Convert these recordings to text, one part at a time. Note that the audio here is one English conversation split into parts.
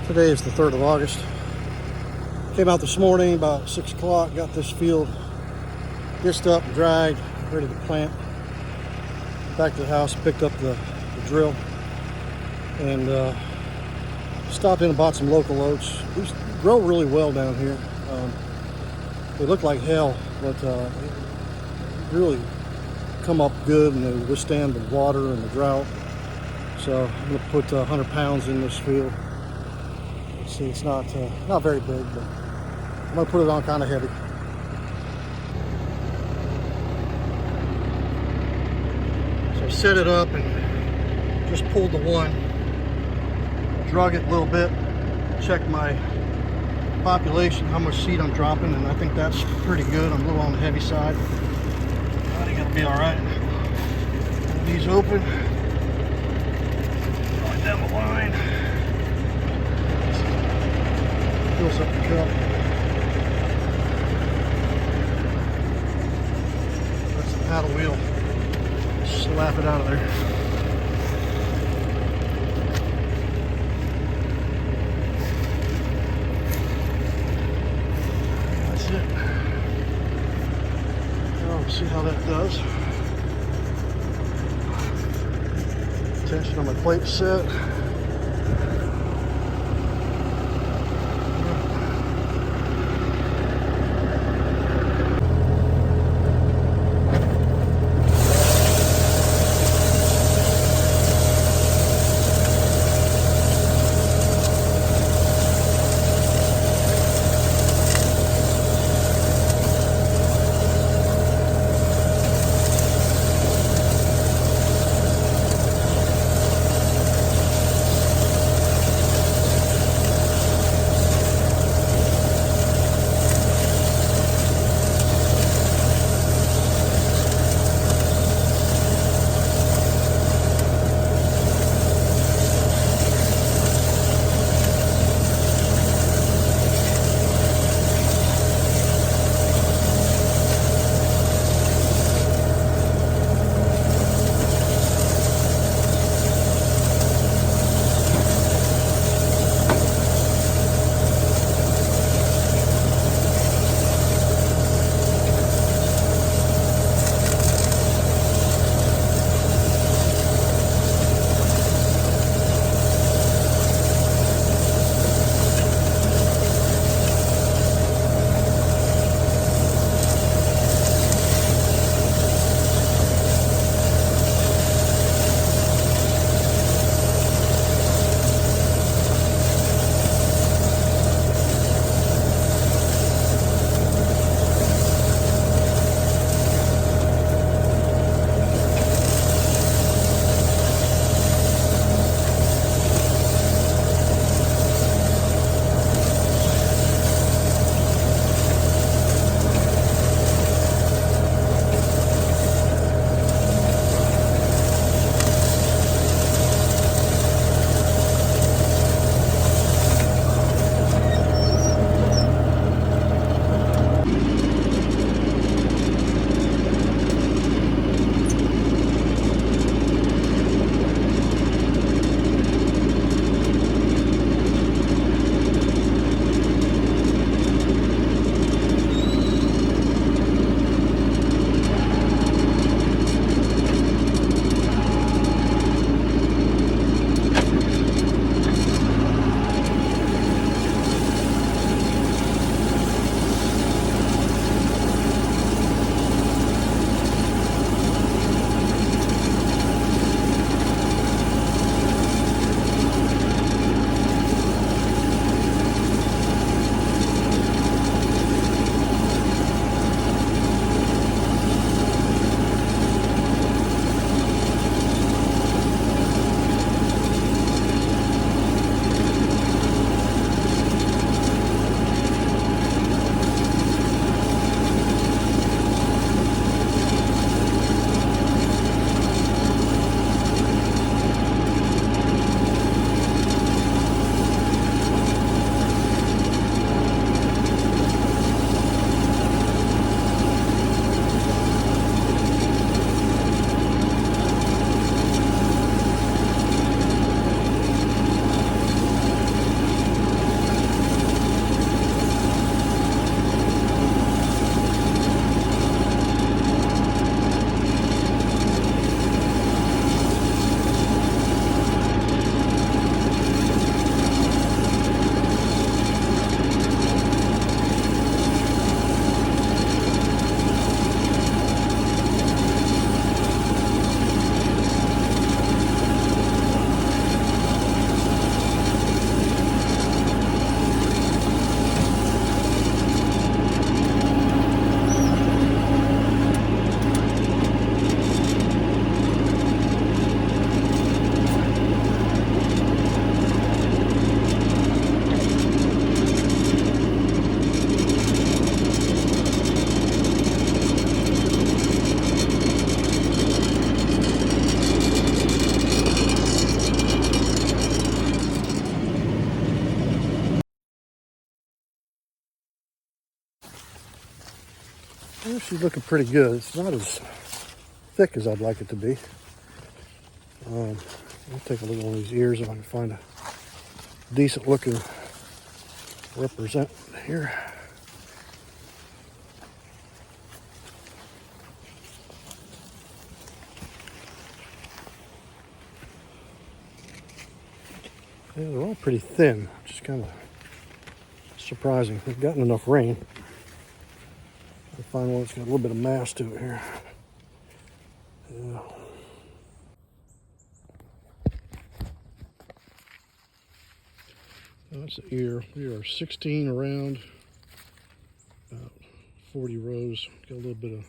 Today is the 3rd of August. Came out this morning about 6 o'clock, got this field disced up and dried, ready to plant. Back to the house, picked up the drill, and stopped in and bought some local oats. These grow really well down here. They look like hell, but they really come up good and they withstand the water and the drought. So I'm going to put 100 pounds in this field. See, it's not very big, but I'm going to put it on kind of heavy. So I set it up and just pulled the one, drug it a little bit, checked my population, how much seed I'm dropping, and I think that's pretty good. I'm a little on the heavy side. I think it'll be all right. Pull these open, going down the line. Fills up the cup. That's the paddle wheel. Slap it out of there. That's it. Now we'll see how that does. Tension on my plate set. Well, she's looking pretty good. It's not as thick as I'd like it to be. I'll take a look at one of these ears if I can find a decent looking represent here. Yeah, they're all pretty thin, which is kind of surprising. They've gotten enough rain. I'll find one that's got a little bit of mass to it here. Yeah. That's the ear. We are 16 around, about 40 rows. Got a little bit of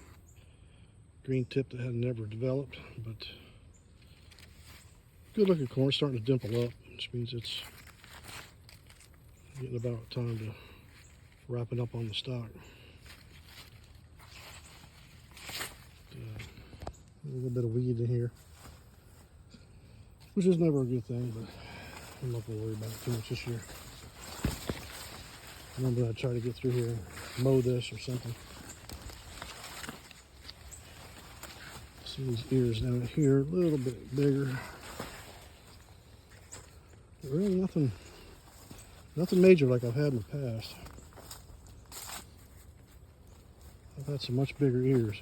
green tip that had never developed, but good looking corn, starting to dimple up, which means it's getting about time to wrapping up on the stock. A little bit of weed in here, which is never a good thing, but I'm not going to worry about it too much this year. Remember, I try to get through here and mow this or something. See these ears down here, a little bit bigger. But really nothing major like I've had in the past. I've had some much bigger ears.